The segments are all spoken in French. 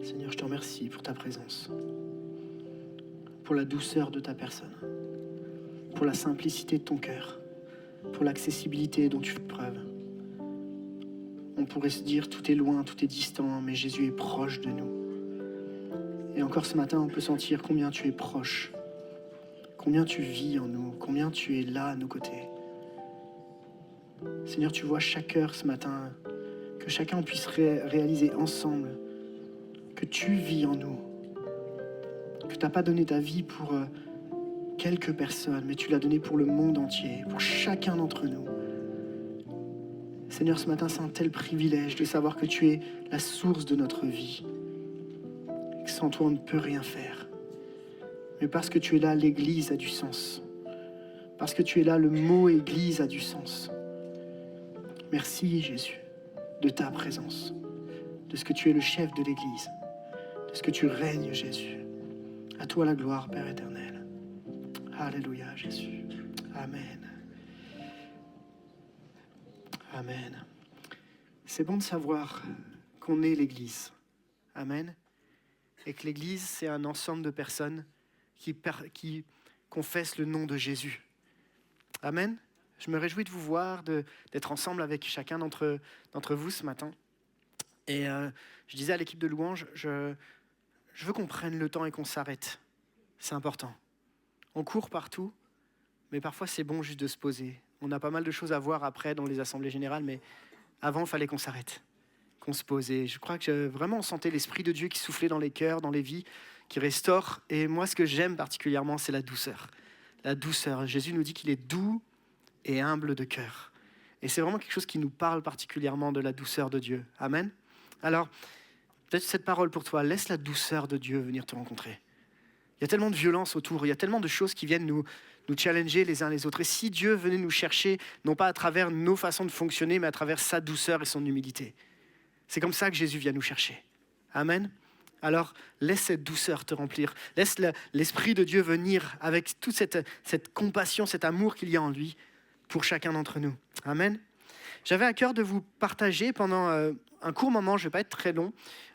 Seigneur, je te remercie pour ta présence, pour la douceur de ta personne, pour la simplicité de ton cœur, pour l'accessibilité dont tu fais preuve. On pourrait se dire tout est loin, tout est distant, mais Jésus est proche de nous. Et encore ce matin, on peut sentir combien tu es proche, combien tu vis en nous, combien tu es là à nos côtés. Seigneur, tu vois chaque heure ce matin, que chacun puisse réaliser ensemble que tu vis en nous, que tu n'as pas donné ta vie pour quelques personnes, mais tu l'as donné pour le monde entier, pour chacun d'entre nous. Seigneur, ce matin, c'est un tel privilège de savoir que tu es la source de notre vie, et que sans toi, on ne peut rien faire. Mais parce que tu es là, l'Église a du sens. Parce que tu es là, le mot Église a du sens. Merci, Jésus, de ta présence, de ce que tu es le chef de l'Église, de ce que tu règnes, Jésus. À toi la gloire, Père éternel. Alléluia, Jésus. Amen. Amen. C'est bon de savoir qu'on est l'Église. Amen. Et que l'Église, c'est un ensemble de personnes qui confessent le nom de Jésus. Amen. Je me réjouis de vous voir, d'être ensemble avec chacun d'entre vous ce matin. Et je disais à l'équipe de louange, je veux qu'on prenne le temps et qu'on s'arrête. C'est important. On court partout, mais parfois c'est bon juste de se poser. On a pas mal de choses à voir après dans les assemblées générales, mais avant, il fallait qu'on s'arrête, qu'on se pose. Et je crois que vraiment on sentait l'Esprit de Dieu qui soufflait dans les cœurs, dans les vies, qui restaure. Et moi, ce que j'aime particulièrement, c'est la douceur. La douceur. Jésus nous dit qu'il est doux et humble de cœur. Et c'est vraiment quelque chose qui nous parle particulièrement de la douceur de Dieu. Amen. Alors, peut-être cette parole pour toi, laisse la douceur de Dieu venir te rencontrer. Il y a tellement de violence autour, il y a tellement de choses qui viennent nous challenger les uns les autres. Et si Dieu venait nous chercher, non pas à travers nos façons de fonctionner, mais à travers sa douceur et son humilité. C'est comme ça que Jésus vient nous chercher. Amen. Alors, laisse cette douceur te remplir. Laisse l'Esprit de Dieu venir avec toute cette compassion, cet amour qu'il y a en lui pour chacun d'entre nous. Amen. J'avais à cœur de vous partager pendant un court moment, je ne vais pas être très long,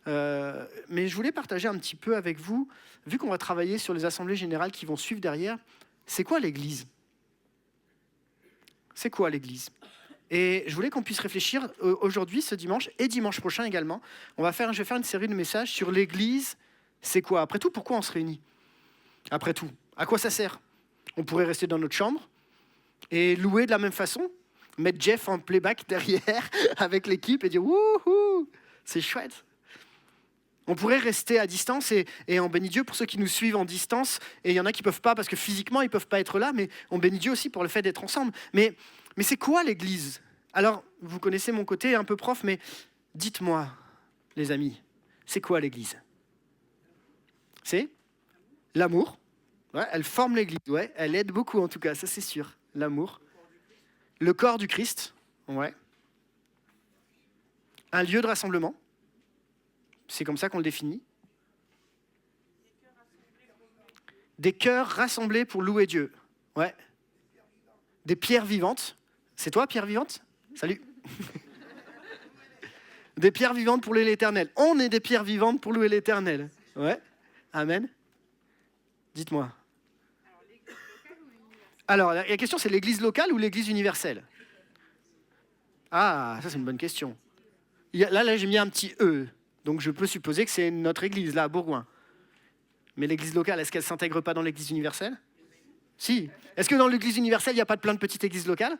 mais je voulais partager un petit peu avec vous, vu qu'on va travailler sur les assemblées générales qui vont suivre derrière. C'est quoi l'Église ? C'est quoi l'Église ? Et je voulais qu'on puisse réfléchir aujourd'hui, ce dimanche, et dimanche prochain également. Je vais faire une série de messages sur l'Église. C'est quoi ? Après tout, pourquoi on se réunit ? Après tout, à quoi ça sert ? On pourrait rester dans notre chambre et louer de la même façon, mettre Jeff en playback derrière avec l'équipe et dire « Wouhou, c'est chouette !» On pourrait rester à distance et on bénit Dieu pour ceux qui nous suivent en distance. Et il y en a qui ne peuvent pas parce que physiquement, ils ne peuvent pas être là, mais on bénit Dieu aussi pour le fait d'être ensemble. Mais c'est quoi l'Église ? Alors, vous connaissez mon côté un peu prof, mais dites-moi, les amis, c'est quoi l'Église ? C'est l'amour. Ouais, elle forme l'Église, ouais, elle aide beaucoup en tout cas, ça c'est sûr. L'amour. Le corps du Christ, ouais. Un lieu de rassemblement. C'est comme ça qu'on le définit. Des cœurs rassemblés pour louer Dieu. Ouais. Des pierres vivantes. C'est toi, pierre vivante ? Salut. Des pierres vivantes pour louer l'Éternel. On est des pierres vivantes pour louer l'Éternel. Ouais. Amen. Dites-moi. Alors, la question, c'est l'Église locale ou l'Église universelle ? Ah, ça c'est une bonne question. Là, j'ai mis un petit « E ». Donc, je peux supposer que c'est notre église, là, à Bourgoin. Mais l'église locale, est-ce qu'elle ne s'intègre pas dans l'église universelle ? Si. Est-ce que dans l'église universelle, il n'y a pas plein de petites églises locales ?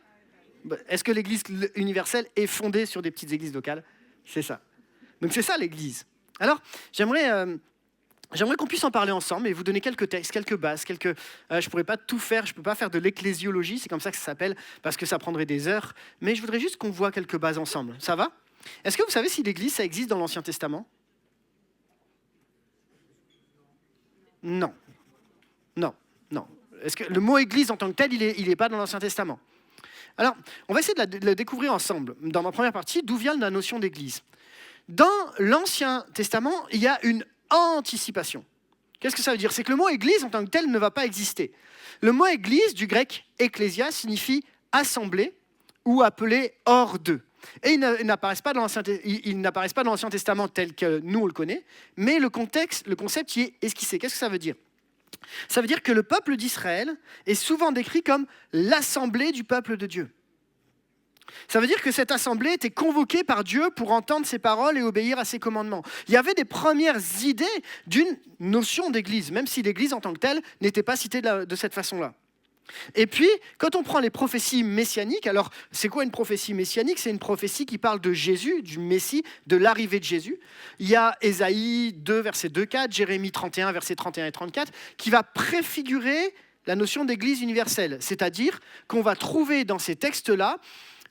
Est-ce que l'église universelle est fondée sur des petites églises locales ? C'est ça. Donc, c'est ça, l'église. Alors, j'aimerais qu'on puisse en parler ensemble et vous donner quelques textes, quelques bases, je ne pourrais pas tout faire, je ne peux pas faire de l'ecclésiologie, c'est comme ça que ça s'appelle, parce que ça prendrait des heures. Mais je voudrais juste qu'on voit quelques bases ensemble. Ça va ? Est-ce que vous savez si l'église, ça existe dans l'Ancien Testament ? Non. Est-ce que le mot église en tant que tel, il est pas dans l'Ancien Testament ? Alors, on va essayer de le découvrir ensemble. Dans ma première partie, d'où vient la notion d'église ? Dans l'Ancien Testament, il y a une anticipation. Qu'est-ce que ça veut dire ? C'est que le mot église en tant que tel ne va pas exister. Le mot église, du grec ecclésia, signifie assemblée ou appelé hors d'eux. Et ils n'apparaissent pas dans l'Ancien Testament tel que nous on le connaît, mais le concept y est esquissé. Qu'est-ce que ça veut dire ? Ça veut dire que le peuple d'Israël est souvent décrit comme l'assemblée du peuple de Dieu. Ça veut dire que cette assemblée était convoquée par Dieu pour entendre ses paroles et obéir à ses commandements. Il y avait des premières idées d'une notion d'église, même si l'église en tant que telle n'était pas citée de cette façon-là. Et puis, quand on prend les prophéties messianiques, alors c'est quoi une prophétie messianique ? C'est une prophétie qui parle de Jésus, du Messie, de l'arrivée de Jésus. Il y a Ésaïe 2, verset 2-4, Jérémie 31, verset 31 et 34, qui va préfigurer la notion d'église universelle. C'est-à-dire qu'on va trouver dans ces textes-là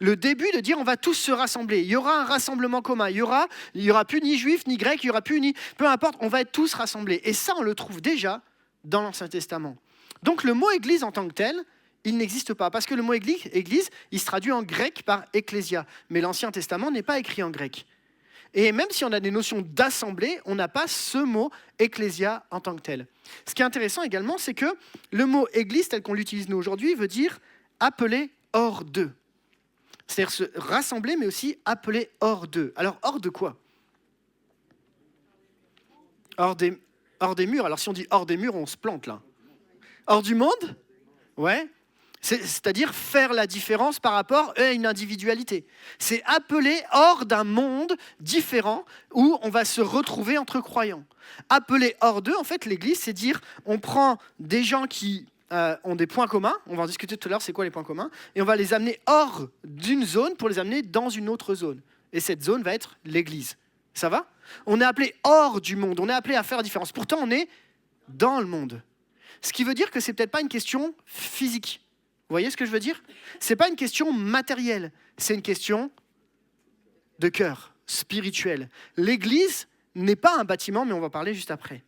le début de dire on va tous se rassembler. Il y aura un rassemblement commun. Il y aura plus ni juif, ni grec, il y aura plus ni... Peu importe, on va être tous rassemblés. Et ça, on le trouve déjà dans l'Ancien Testament. Donc le mot église en tant que tel, il n'existe pas. Parce que le mot église, il se traduit en grec par ecclésia. Mais l'Ancien Testament n'est pas écrit en grec. Et même si on a des notions d'assemblée, on n'a pas ce mot ecclésia en tant que tel. Ce qui est intéressant également, c'est que le mot église, tel qu'on l'utilise nous aujourd'hui, veut dire appeler hors d'eux. C'est-à-dire se rassembler, mais aussi appeler hors d'eux. Alors, hors de quoi ? Hors des murs. Alors, si on dit hors des murs, on se plante, là. Hors du monde ? Ouais. C'est-à-dire faire la différence par rapport à une individualité. C'est appeler hors d'un monde différent où on va se retrouver entre croyants. Appeler hors d'eux, en fait, l'Église, c'est dire on prend des gens qui ont des points communs, on va en discuter tout à l'heure, c'est quoi les points communs, et on va les amener hors d'une zone pour les amener dans une autre zone. Et cette zone va être l'Église. Ça va ? On est appelé hors du monde, on est appelé à faire la différence. Pourtant, on est dans le monde. Ce qui veut dire que c'est peut-être pas une question physique. Vous voyez ce que je veux dire ? C'est pas une question matérielle, c'est une question de cœur, spirituelle. L'Église n'est pas un bâtiment, mais on va en parler juste après.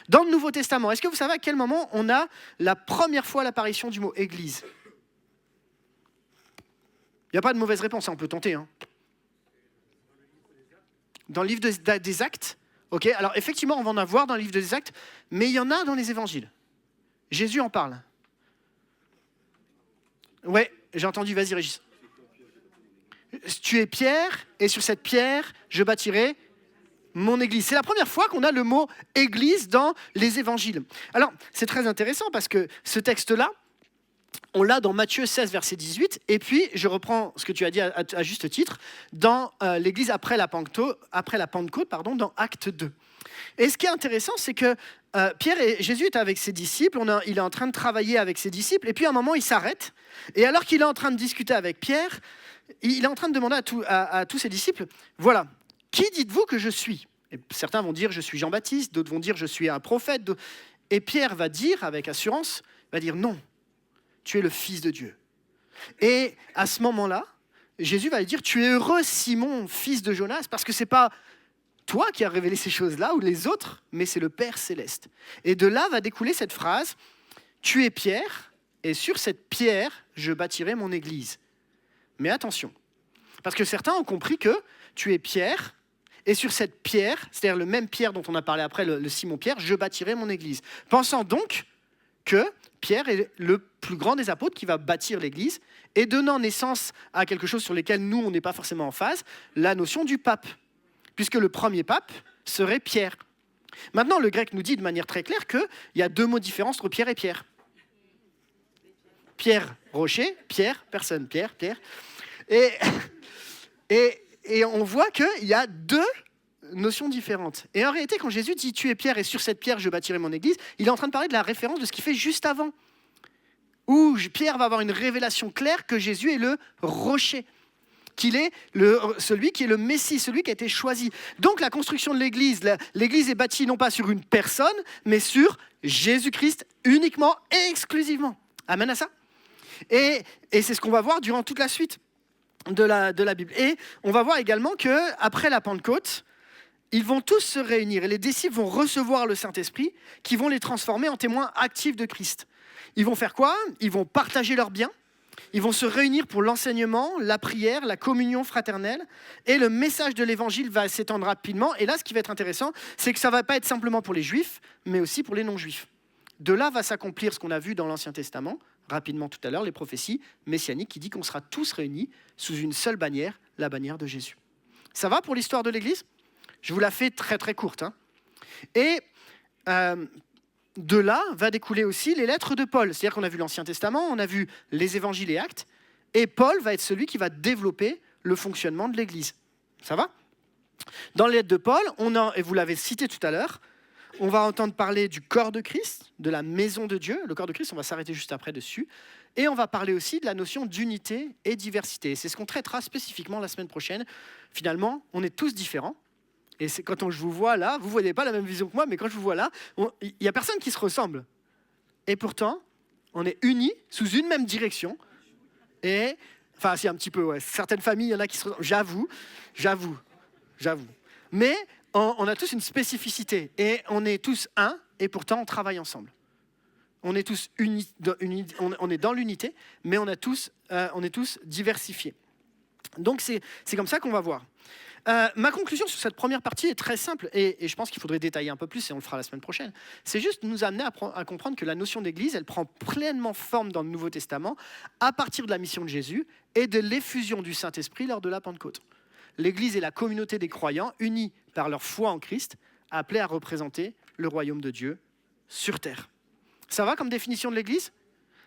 Dans le Nouveau Testament, est-ce que vous savez à quel moment on a la première fois l'apparition du mot « église » ? Il n'y a pas de mauvaise réponse, on peut tenter. Hein. Dans le livre des Actes, ok. Alors effectivement, on va en avoir dans le livre des Actes, mais il y en a dans les évangiles. Jésus en parle. Ouais, j'ai entendu, vas-y Régis. Tu es Pierre, et sur cette pierre, je bâtirai mon église. C'est la première fois qu'on a le mot église dans les évangiles. Alors, c'est très intéressant parce que ce texte-là, on l'a dans Matthieu 16, verset 18, et puis je reprends ce que tu as dit à juste titre, dans l'église après la Pentecôte, dans Acte 2. Et ce qui est intéressant, c'est que Jésus est avec ses disciples, il est en train de travailler avec ses disciples, et puis à un moment, il s'arrête, et alors qu'il est en train de discuter avec Pierre, il est en train de demander à tous ses disciples, voilà, qui dites-vous que je suis ? Et certains vont dire, je suis Jean-Baptiste, d'autres vont dire, je suis un prophète. Et Pierre va dire, avec assurance, non, tu es le Fils de Dieu. Et à ce moment-là, Jésus va lui dire, tu es heureux, Simon, fils de Jonas, parce que ce n'est pas toi qui as révélé ces choses-là, ou les autres, mais c'est le Père céleste. Et de là va découler cette phrase, tu es Pierre, et sur cette pierre, je bâtirai mon église. Mais attention, parce que certains ont compris que tu es Pierre, et sur cette pierre, c'est-à-dire le même Pierre dont on a parlé après, le Simon-Pierre, je bâtirai mon église. Pensant donc que Pierre est le plus grand des apôtres qui va bâtir l'église, et donnant naissance à quelque chose sur lequel nous, on n'est pas forcément en phase, la notion du pape, puisque le premier pape serait Pierre. Maintenant, le grec nous dit de manière très claire qu'il y a deux mots différents entre Pierre et Pierre. Pierre, rocher, Pierre, personne, Pierre. Et on voit qu'il y a deux notions différentes. Et en réalité, quand Jésus dit « tu es Pierre et sur cette pierre je bâtirai mon église », il est en train de parler de la référence de ce qu'il fait juste avant, où Pierre va avoir une révélation claire que Jésus est le rocher, qu'il est celui qui est le Messie, celui qui a été choisi. Donc la construction de l'église est bâtie non pas sur une personne, mais sur Jésus-Christ uniquement et exclusivement. Amen à ça ? Et c'est ce qu'on va voir durant toute la suite de la Bible. Et on va voir également qu'après la Pentecôte, ils vont tous se réunir et les disciples vont recevoir le Saint-Esprit qui vont les transformer en témoins actifs de Christ. Ils vont faire quoi ? Ils vont partager leurs biens, ils vont se réunir pour l'enseignement, la prière, la communion fraternelle et le message de l'Évangile va s'étendre rapidement. Et là, ce qui va être intéressant, c'est que ça ne va pas être simplement pour les Juifs, mais aussi pour les non-Juifs. De là va s'accomplir ce qu'on a vu dans l'Ancien Testament rapidement tout à l'heure les prophéties messianiques qui dit qu'on sera tous réunis sous une seule bannière, la bannière de Jésus. Ça va pour l'histoire de l'Église ? Je vous la fais très très courte. Et de là va découler aussi les lettres de Paul. C'est-à-dire qu'on a vu l'Ancien Testament, on a vu les évangiles et actes, et Paul va être celui qui va développer le fonctionnement de l'Église. Ça va ? Dans les lettres de Paul, et vous l'avez cité tout à l'heure, on va entendre parler du corps de Christ, de la maison de Dieu. Le corps de Christ, on va s'arrêter juste après dessus. Et on va parler aussi de la notion d'unité et diversité. C'est ce qu'on traitera spécifiquement la semaine prochaine. Finalement, on est tous différents. Et c'est quand je vous vois là, vous ne voyez pas la même vision que moi, mais quand je vous vois là, il n'y a personne qui se ressemble. Et pourtant, on est unis sous une même direction. Et, enfin, c'est un petit peu, ouais. Certaines familles, il y en a qui se ressemblent. J'avoue. Mais on a tous une spécificité. Et on est tous un, et pourtant on travaille ensemble. On est tous on est dans l'unité, mais on est tous diversifiés. Donc c'est comme ça qu'on va voir. Ma conclusion sur cette première partie est très simple, et je pense qu'il faudrait détailler un peu plus, et on le fera la semaine prochaine. C'est juste nous amener à comprendre que la notion d'église, elle prend pleinement forme dans le Nouveau Testament à partir de la mission de Jésus et de l'effusion du Saint-Esprit lors de la Pentecôte. L'église est la communauté des croyants unis par leur foi en Christ, appelés à représenter le royaume de Dieu sur terre. Ça va comme définition de l'église ?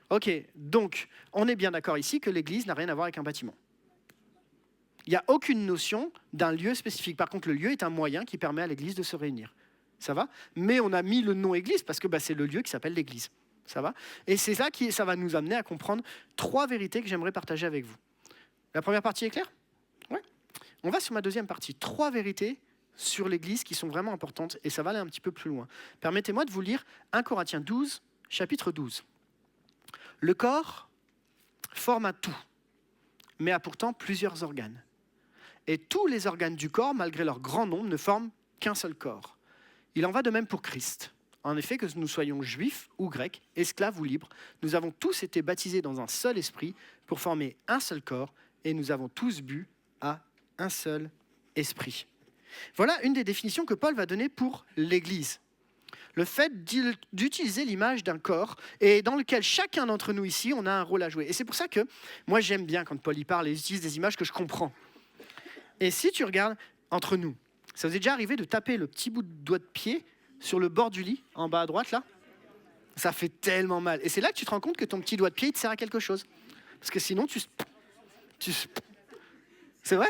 Ok, donc on est bien d'accord ici que l'église n'a rien à voir avec un bâtiment. Il n'y a aucune notion d'un lieu spécifique. Par contre, le lieu est un moyen qui permet à l'église de se réunir. Ça va ? Mais on a mis le nom église parce que c'est le lieu qui s'appelle l'église. Ça va ? Et c'est ça ça va nous amener à comprendre 3 vérités que j'aimerais partager avec vous. La première partie est claire ? Ouais. On va sur ma deuxième partie. 3 vérités sur l'église qui sont vraiment importantes et ça va aller un petit peu plus loin. Permettez-moi de vous lire 1 Corinthiens 12, chapitre 12. Le corps forme un tout, mais a pourtant plusieurs organes. Et tous les organes du corps, malgré leur grand nombre, ne forment qu'un seul corps. Il en va de même pour Christ. En effet, que nous soyons juifs ou grecs, esclaves ou libres, nous avons tous été baptisés dans un seul esprit pour former un seul corps et nous avons tous bu à un seul esprit. Voilà une des définitions que Paul va donner pour l'Église. Le fait d'utiliser l'image d'un corps et dans lequel chacun d'entre nous ici, on a un rôle à jouer. Et c'est pour ça que moi j'aime bien quand Paul y parle et utilise des images que je comprends. Et si tu regardes entre nous, ça vous est déjà arrivé de taper le petit bout de doigt de pied sur le bord du lit, en bas à droite là ? Ça fait tellement mal. Et c'est là que tu te rends compte que ton petit doigt de pied, il te sert à quelque chose. Parce que sinon, c'est vrai ?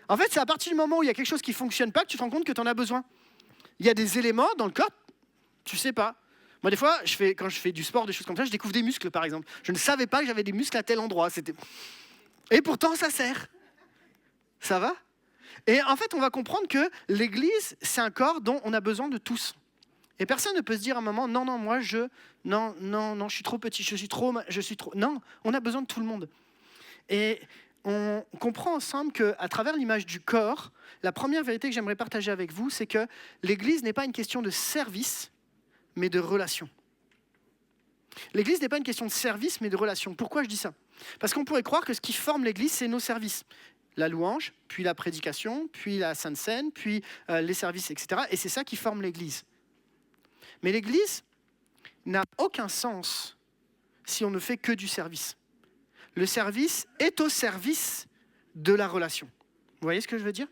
En fait, c'est à partir du moment où il y a quelque chose qui ne fonctionne pas que tu te rends compte que tu en as besoin. Il y a des éléments dans le corps, tu ne sais pas. Moi, des fois, quand je fais du sport, des choses comme ça, je découvre des muscles, par exemple. Je ne savais pas que j'avais des muscles à tel endroit. Et pourtant, ça sert. Ça va ? Et en fait, on va comprendre que l'Église, c'est un corps dont on a besoin de tous. Et personne ne peut se dire à un moment, non, moi, je suis trop petit, je suis trop... Non, on a besoin de tout le monde. Et on comprend ensemble qu'à travers l'image du corps, la première vérité que j'aimerais partager avec vous, c'est que l'Église n'est pas une question de service, mais de relation. L'Église n'est pas une question de service, mais de relation. Pourquoi je dis ça ? Parce qu'on pourrait croire que ce qui forme l'Église, c'est nos services. La louange, puis la prédication, puis la Sainte Seine, puis les services, etc. Et c'est ça qui forme l'Église. Mais l'Église n'a aucun sens si on ne fait que du service. Le service est au service de la relation. Vous voyez ce que je veux dire ?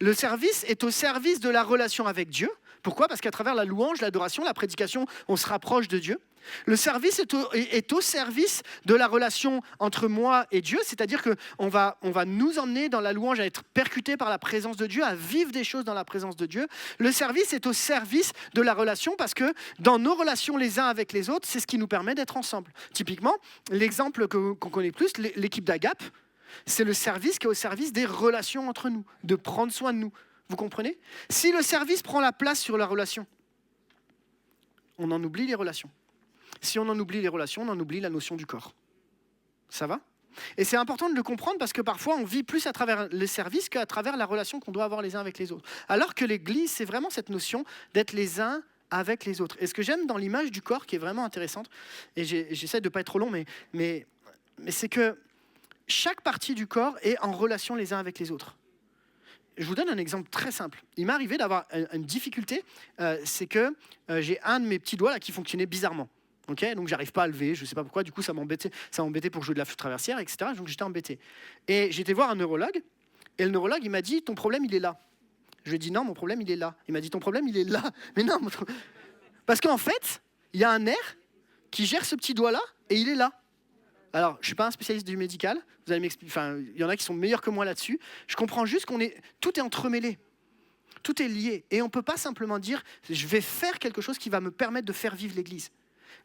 Le service est au service de la relation avec Dieu. Pourquoi ? Parce qu'à travers la louange, l'adoration, la prédication, on se rapproche de Dieu. Le service est au service de la relation entre moi et Dieu, c'est-à-dire qu'on va nous emmener dans la louange à être percutés par la présence de Dieu, à vivre des choses dans la présence de Dieu. Le service est au service de la relation parce que dans nos relations les uns avec les autres, c'est ce qui nous permet d'être ensemble. Typiquement, l'exemple qu'on connaît plus, l'équipe d'Agape, c'est le service qui est au service des relations entre nous, de prendre soin de nous. Vous comprenez ? Si le service prend la place sur la relation, on en oublie les relations. Si on en oublie les relations, on en oublie la notion du corps. Ça va ? Et c'est important de le comprendre parce que parfois on vit plus à travers le service qu'à travers la relation qu'on doit avoir les uns avec les autres. Alors que l'Église, c'est vraiment cette notion d'être les uns avec les autres. Et ce que j'aime dans l'image du corps qui est vraiment intéressante, et j'essaie de ne pas être trop long, mais c'est que chaque partie du corps est en relation les uns avec les autres. Je vous donne un exemple très simple. Il m'est arrivé d'avoir une difficulté, c'est que j'ai un de mes petits doigts là, qui fonctionnait bizarrement. Okay, donc j'arrive pas à lever, je ne sais pas pourquoi, du coup ça m'embêtait pour jouer de la flûte traversière, etc. Donc j'étais embêté. Et j'étais voir un neurologue, et le neurologue il m'a dit ton problème il est là. Je lui ai dit non, mon problème il est là. Il m'a dit ton problème il est là. Mais non, parce qu'en fait, il y a un nerf qui gère ce petit doigt-là, et il est là. Alors, je ne suis pas un spécialiste du médical, vous allez m'expliquer, enfin, il y en a qui sont meilleurs que moi là-dessus. Je comprends juste tout est entremêlé. Tout est lié. Et on ne peut pas simplement dire je vais faire quelque chose qui va me permettre de faire vivre l'Église.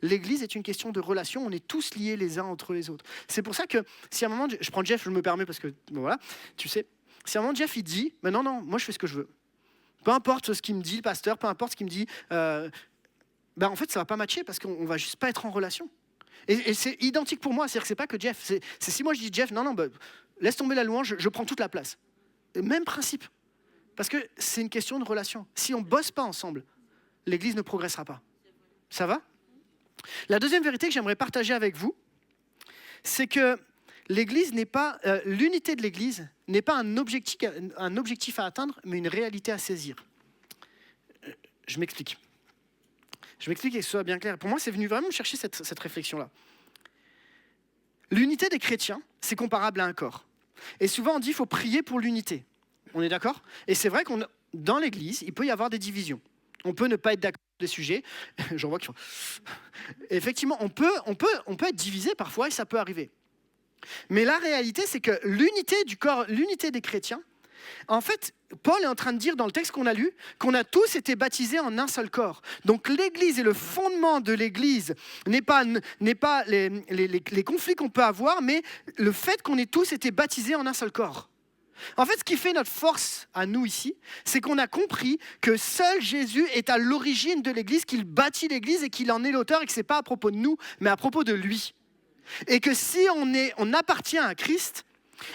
L'Église est une question de relation, on est tous liés les uns entre les autres. C'est pour ça que si à un moment, je prends Jeff, je me permets parce que, bon, voilà, tu sais, si à un moment Jeff il dit, mais non, moi je fais ce que je veux. Peu importe ce qu'il me dit le pasteur, peu importe ce qu'il me dit, en fait ça va pas matcher parce qu'on va juste pas être en relation. Et c'est identique pour moi, c'est-à-dire que c'est pas que Jeff, c'est si moi je dis Jeff, non, laisse tomber la louange, je prends toute la place. Même principe. Parce que c'est une question de relation. Si on ne bosse pas ensemble, l'Église ne progressera pas. Ça va ? La deuxième vérité que j'aimerais partager avec vous, c'est que l'Église n'est pas, l'unité de l'Église n'est pas un objectif à atteindre, mais une réalité à saisir. Je m'explique. Et que ce soit bien clair. Pour moi, c'est venu vraiment chercher cette réflexion-là. L'unité des chrétiens, c'est comparable à un corps. Et souvent, on dit qu'il faut prier pour l'unité. On est d'accord ? Et c'est vrai qu'on dans l'Église, il peut y avoir des divisions. On peut ne pas être d'accord sur des sujets. J'en vois qui font... Effectivement, on peut être divisé parfois et ça peut arriver. Mais la réalité, c'est que l'unité du corps, l'unité des chrétiens, en fait, Paul est en train de dire dans le texte qu'on a lu qu'on a tous été baptisés en un seul corps. Donc l'Église et le fondement de l'Église n'est pas les conflits qu'on peut avoir, mais le fait qu'on ait tous été baptisés en un seul corps. En fait, ce qui fait notre force à nous ici, c'est qu'on a compris que seul Jésus est à l'origine de l'Église, qu'il bâtit l'Église et qu'il en est l'auteur et que ce n'est pas à propos de nous, mais à propos de lui. Et que si on appartient à Christ,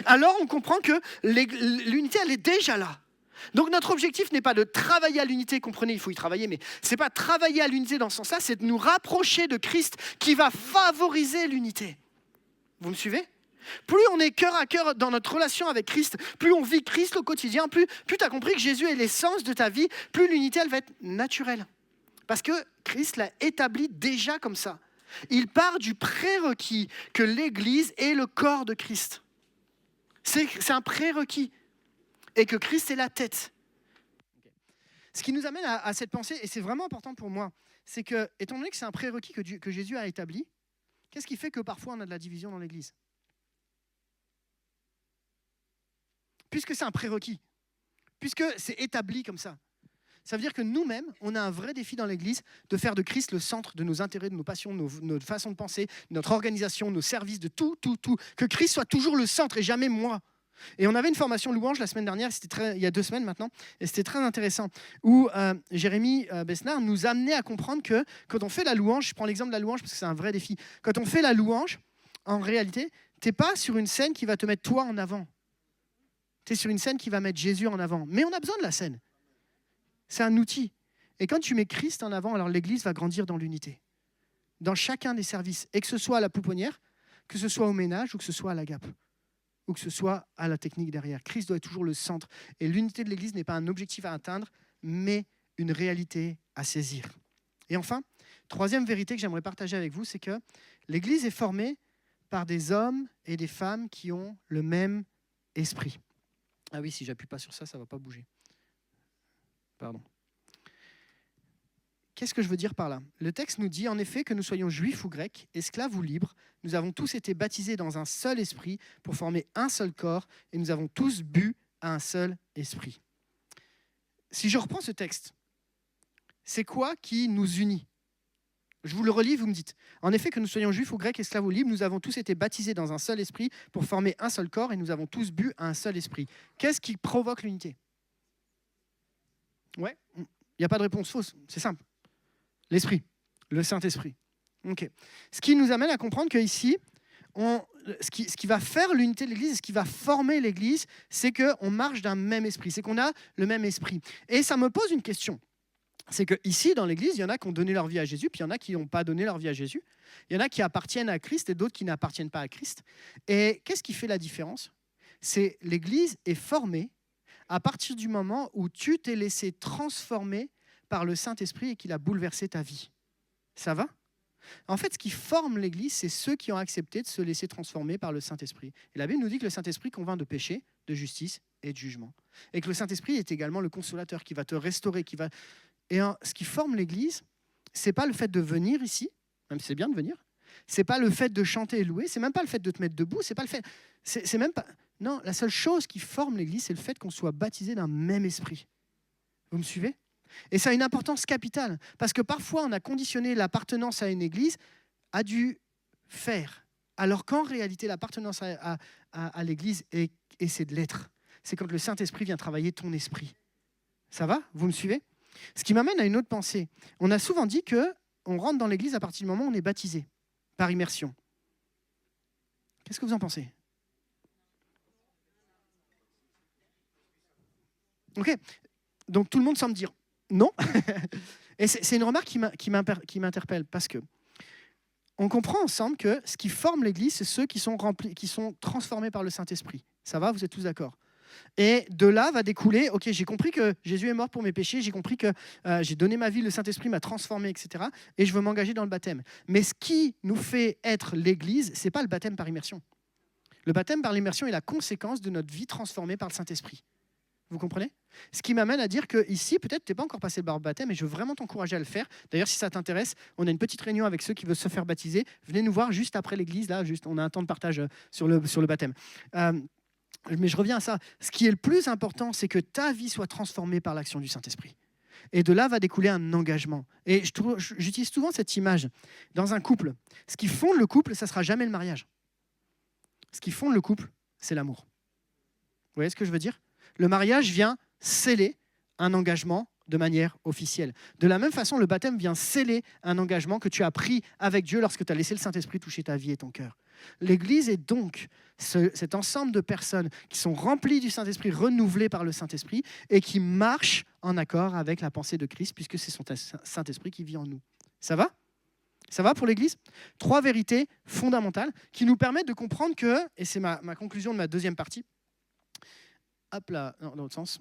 alors on comprend que l'unité, elle est déjà là. Donc notre objectif n'est pas de travailler à l'unité, comprenez, il faut y travailler, mais ce n'est pas travailler à l'unité dans ce sens-là, c'est de nous rapprocher de Christ qui va favoriser l'unité. Vous me suivez ? Plus on est cœur à cœur dans notre relation avec Christ, plus on vit Christ au quotidien, plus tu as compris que Jésus est l'essence de ta vie, plus l'unité, elle va être naturelle. Parce que Christ l'a établi déjà comme ça. Il part du prérequis que l'Église est le corps de Christ. C'est un prérequis. Et que Christ est la tête. Ce qui nous amène à cette pensée, et c'est vraiment important pour moi, c'est que, étant donné que c'est un prérequis que Jésus a établi, qu'est-ce qui fait que parfois on a de la division dans l'Église ? Puisque c'est un prérequis, puisque c'est établi comme ça. Ça veut dire que nous-mêmes, on a un vrai défi dans l'Église de faire de Christ le centre de nos intérêts, de nos passions, notre façon de penser, notre organisation, nos services, de tout. Que Christ soit toujours le centre et jamais moi. Et on avait une formation louange la semaine dernière, il y a 2 semaines maintenant, et c'était très intéressant, où Jérémy Besnard nous amenait à comprendre que quand on fait la louange, je prends l'exemple de la louange parce que c'est un vrai défi, quand on fait la louange, en réalité, tu n'es pas sur une scène qui va te mettre toi en avant. Tu es sur une scène qui va mettre Jésus en avant. Mais on a besoin de la scène. C'est un outil. Et quand tu mets Christ en avant, alors l'Église va grandir dans l'unité. Dans chacun des services. Et que ce soit à la pouponnière, que ce soit au ménage, ou que ce soit à la GAP, ou que ce soit à la technique derrière. Christ doit être toujours le centre. Et l'unité de l'Église n'est pas un objectif à atteindre, mais une réalité à saisir. Et enfin, troisième vérité que j'aimerais partager avec vous, c'est que l'Église est formée par des hommes et des femmes qui ont le même esprit. Ah oui, si j'appuie pas sur ça, ça ne va pas bouger. Pardon. Qu'est-ce que je veux dire par là ? Le texte nous dit en effet que nous soyons juifs ou grecs, esclaves ou libres, nous avons tous été baptisés dans un seul esprit pour former un seul corps et nous avons tous bu à un seul esprit. Si je reprends ce texte, c'est quoi qui nous unit ? Je vous le relis, vous me dites. En effet, que nous soyons juifs ou grecs, esclaves ou libres, nous avons tous été baptisés dans un seul esprit pour former un seul corps et nous avons tous bu à un seul esprit. Qu'est-ce qui provoque l'unité ? Ouais, il n'y a pas de réponse fausse, c'est simple. L'esprit, le Saint-Esprit. Okay. Ce qui nous amène à comprendre qu'ici, ce qui va faire l'unité de l'Église, ce qui va former l'Église, c'est qu'on marche d'un même esprit, c'est qu'on a le même esprit. Et ça me pose une question. C'est qu'ici, dans l'Église, il y en a qui ont donné leur vie à Jésus, puis il y en a qui n'ont pas donné leur vie à Jésus. Il y en a qui appartiennent à Christ et d'autres qui n'appartiennent pas à Christ. Et qu'est-ce qui fait la différence ? C'est l'Église est formée à partir du moment où tu t'es laissé transformer par le Saint-Esprit et qu'il a bouleversé ta vie. Ça va ? En fait, ce qui forme l'Église, c'est ceux qui ont accepté de se laisser transformer par le Saint-Esprit. Et la Bible nous dit que le Saint-Esprit convainc de péché, de justice et de jugement. Et que le Saint-Esprit est également le consolateur qui va te restaurer. Ce qui forme l'Église, ce n'est pas le fait de venir ici, même si c'est bien de venir. Ce n'est pas le fait de chanter et louer. Ce n'est même pas le fait de te mettre debout. C'est pas le fait. C'est même pas. Non, la seule chose qui forme l'Église, c'est le fait qu'on soit baptisé d'un même esprit. Vous me suivez ? Et ça a une importance capitale, parce que parfois on a conditionné l'appartenance à une église à du faire, alors qu'en réalité l'appartenance à l'église, et c'est de l'être. C'est quand le Saint-Esprit vient travailler ton esprit. Ça va ? Vous me suivez ? Ce qui m'amène à une autre pensée. On a souvent dit qu'on rentre dans l'église à partir du moment où on est baptisé, par immersion. Qu'est-ce que vous en pensez ? Ok, donc tout le monde semble dire non. Et c'est une remarque qui m'interpelle, parce que on comprend ensemble que ce qui forme l'Église, c'est ceux qui sont transformés par le Saint-Esprit. Ça va, vous êtes tous d'accord ? Et de là va découler, ok, j'ai compris que Jésus est mort pour mes péchés, j'ai compris que j'ai donné ma vie, le Saint-Esprit m'a transformé, etc. Et je veux m'engager dans le baptême. Mais ce qui nous fait être l'Église, c'est pas le baptême par immersion. Le baptême par l'immersion est la conséquence de notre vie transformée par le Saint-Esprit. Vous comprenez ? Ce qui m'amène à dire que ici, peut-être tu n'es pas encore passé le baptême, et je veux vraiment t'encourager à le faire. D'ailleurs, si ça t'intéresse, on a une petite réunion avec ceux qui veulent se faire baptiser. Venez nous voir juste après l'église, là, on a un temps de partage sur le baptême. Mais je reviens à ça. Ce qui est le plus important, c'est que ta vie soit transformée par l'action du Saint-Esprit. Et de là va découler un engagement. Et j'utilise souvent cette image. Dans un couple, ce qui fonde le couple, ça ne sera jamais le mariage. Ce qui fonde le couple, c'est l'amour. Vous voyez ce que je veux dire ? Le mariage vient sceller un engagement de manière officielle. De la même façon, le baptême vient sceller un engagement que tu as pris avec Dieu lorsque tu as laissé le Saint-Esprit toucher ta vie et ton cœur. L'Église est donc cet ensemble de personnes qui sont remplies du Saint-Esprit, renouvelées par le Saint-Esprit et qui marchent en accord avec la pensée de Christ, puisque c'est son Saint-Esprit qui vit en nous. Ça va ? Ça va pour l'Église ? 3 vérités fondamentales qui nous permettent de comprendre que, et c'est ma conclusion de ma deuxième partie, hop là, non, dans l'autre sens.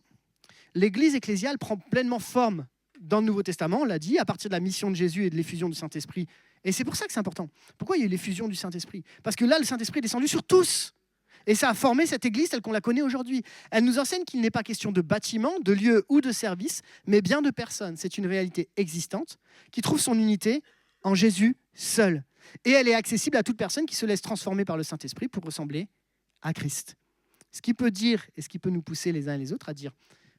L'Église ecclésiale prend pleinement forme dans le Nouveau Testament, on l'a dit, à partir de la mission de Jésus et de l'effusion du Saint-Esprit. Et c'est pour ça que c'est important. Pourquoi il y a eu l'effusion du Saint-Esprit ? Parce que là, le Saint-Esprit est descendu sur tous. Et ça a formé cette Église telle qu'on la connaît aujourd'hui. Elle nous enseigne qu'il n'est pas question de bâtiment, de lieu ou de service, mais bien de personnes. C'est une réalité existante qui trouve son unité en Jésus seul. Et elle est accessible à toute personne qui se laisse transformer par le Saint-Esprit pour ressembler à Christ. Ce qui peut dire, et ce qui peut nous pousser les uns et les autres à dire,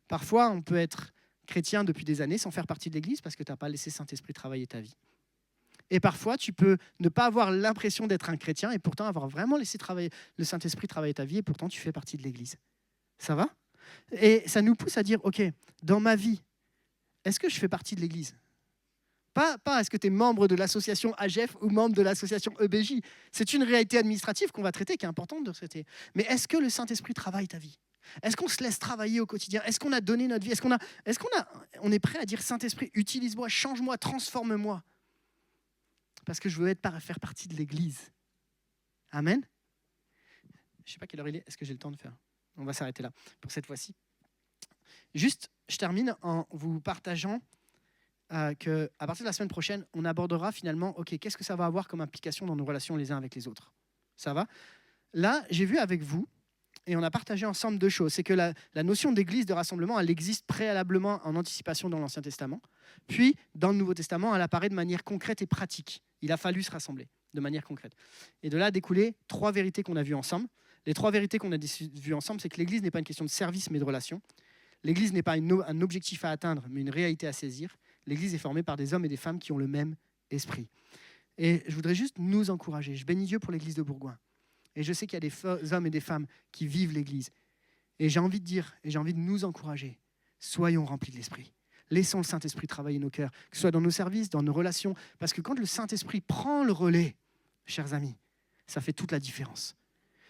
parfois on peut être chrétien depuis des années sans faire partie de l'Église parce que tu n'as pas laissé Saint-Esprit travailler ta vie. Et parfois tu peux ne pas avoir l'impression d'être un chrétien et pourtant avoir vraiment laissé le Saint-Esprit travailler ta vie et pourtant tu fais partie de l'Église. Ça va ? Et ça nous pousse à dire, ok, dans ma vie, est-ce que je fais partie de l'Église ? Pas est-ce que tu es membre de l'association AGEF ou membre de l'association EBJ. C'est une réalité administrative qu'on va traiter, qui est importante de traiter. Mais est-ce que le Saint-Esprit travaille ta vie ? Est-ce qu'on se laisse travailler au quotidien ? Est-ce qu'on a donné notre vie ? On est prêt à dire Saint-Esprit, utilise-moi, change-moi, transforme-moi ? Parce que je veux faire partie de l'Église. Amen ? Je ne sais pas quelle heure il est. Est-ce que j'ai le temps de faire ? On va s'arrêter là pour cette fois-ci. Juste, je termine en vous partageant qu'à partir de la semaine prochaine, on abordera finalement, ok, qu'est-ce que ça va avoir comme implication dans nos relations les uns avec les autres ? Ça va ? Là, j'ai vu avec vous, et on a partagé ensemble 2 choses. C'est que la notion d'église, de rassemblement, elle existe préalablement en anticipation dans l'Ancien Testament. Puis, dans le Nouveau Testament, elle apparaît de manière concrète et pratique. Il a fallu se rassembler de manière concrète. Et de là a découlé 3 vérités qu'on a vues ensemble. Les 3 vérités qu'on a vues ensemble, c'est que l'église n'est pas une question de service, mais de relation. L'église n'est pas un objectif à atteindre, mais une réalité à saisir. L'église est formée par des hommes et des femmes qui ont le même esprit. Et je voudrais juste nous encourager. Je bénis Dieu pour l'église de Bourgoin. Et je sais qu'il y a des hommes et des femmes qui vivent l'église. Et j'ai envie de dire, et j'ai envie de nous encourager, soyons remplis de l'esprit. Laissons le Saint-Esprit travailler nos cœurs, que ce soit dans nos services, dans nos relations. Parce que quand le Saint-Esprit prend le relais, chers amis, ça fait toute la différence.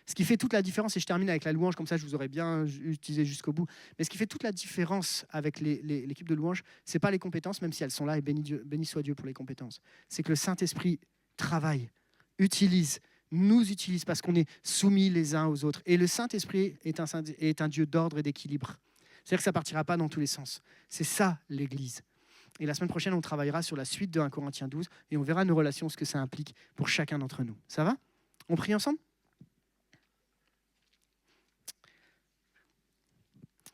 Ce qui fait toute la différence, et je termine avec la louange, comme ça je vous aurais bien utilisé jusqu'au bout, mais ce qui fait toute la différence avec l'équipe de louange, ce n'est pas les compétences, même si elles sont là, et béni soit Dieu pour les compétences. C'est que le Saint-Esprit travaille, nous utilise parce qu'on est soumis les uns aux autres. Et le Saint-Esprit est un Dieu d'ordre et d'équilibre. C'est-à-dire que ça ne partira pas dans tous les sens. C'est ça l'Église. Et la semaine prochaine, on travaillera sur la suite de 1 Corinthiens 12 et on verra nos relations, ce que ça implique pour chacun d'entre nous. Ça va? On prie ensemble?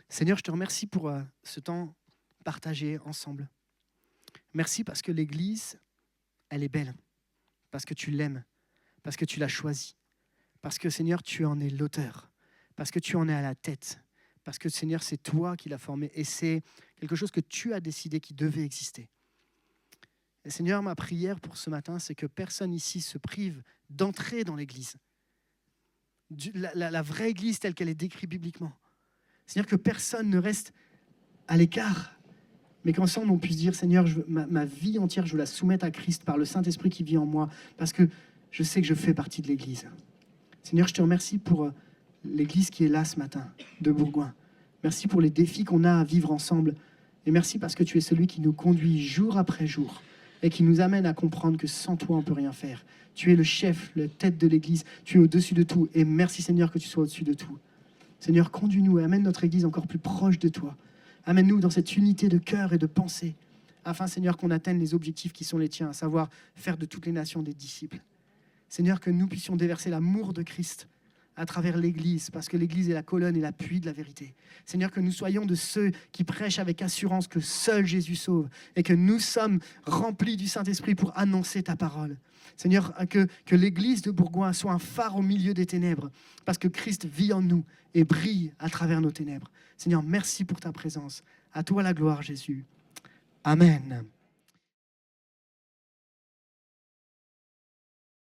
Seigneur, je te remercie pour ce temps partagé ensemble. Merci parce que l'Église, elle est belle, parce que tu l'aimes, parce que tu l'as choisie, parce que Seigneur, tu en es l'auteur, parce que tu en es à la tête, parce que Seigneur, c'est toi qui l'as formée et c'est quelque chose que tu as décidé qui devait exister. Et Seigneur, ma prière pour ce matin, c'est que personne ici se prive d'entrer dans l'Église, la vraie Église telle qu'elle est décrite bibliquement. Seigneur, que personne ne reste à l'écart, mais qu'ensemble on puisse dire, Seigneur, ma vie entière, je veux la soumettre à Christ par le Saint-Esprit qui vit en moi, parce que je sais que je fais partie de l'Église. Seigneur, je te remercie pour l'Église qui est là ce matin, de Bourgoin. Merci pour les défis qu'on a à vivre ensemble. Et merci parce que tu es celui qui nous conduit jour après jour et qui nous amène à comprendre que sans toi, on ne peut rien faire. Tu es le chef, la tête de l'Église. Tu es au-dessus de tout. Et merci, Seigneur, que tu sois au-dessus de tout. Seigneur, conduis-nous et amène notre Église encore plus proche de toi. Amène-nous dans cette unité de cœur et de pensée, afin, Seigneur, qu'on atteigne les objectifs qui sont les tiens, à savoir faire de toutes les nations des disciples. Seigneur, que nous puissions déverser l'amour de Christ à travers l'Église, parce que l'Église est la colonne et l'appui de la vérité. Seigneur, que nous soyons de ceux qui prêchent avec assurance que seul Jésus sauve et que nous sommes remplis du Saint-Esprit pour annoncer ta parole. Seigneur, que l'Église de Bourgoin soit un phare au milieu des ténèbres, parce que Christ vit en nous et brille à travers nos ténèbres. Seigneur, merci pour ta présence. À toi la gloire, Jésus. Amen.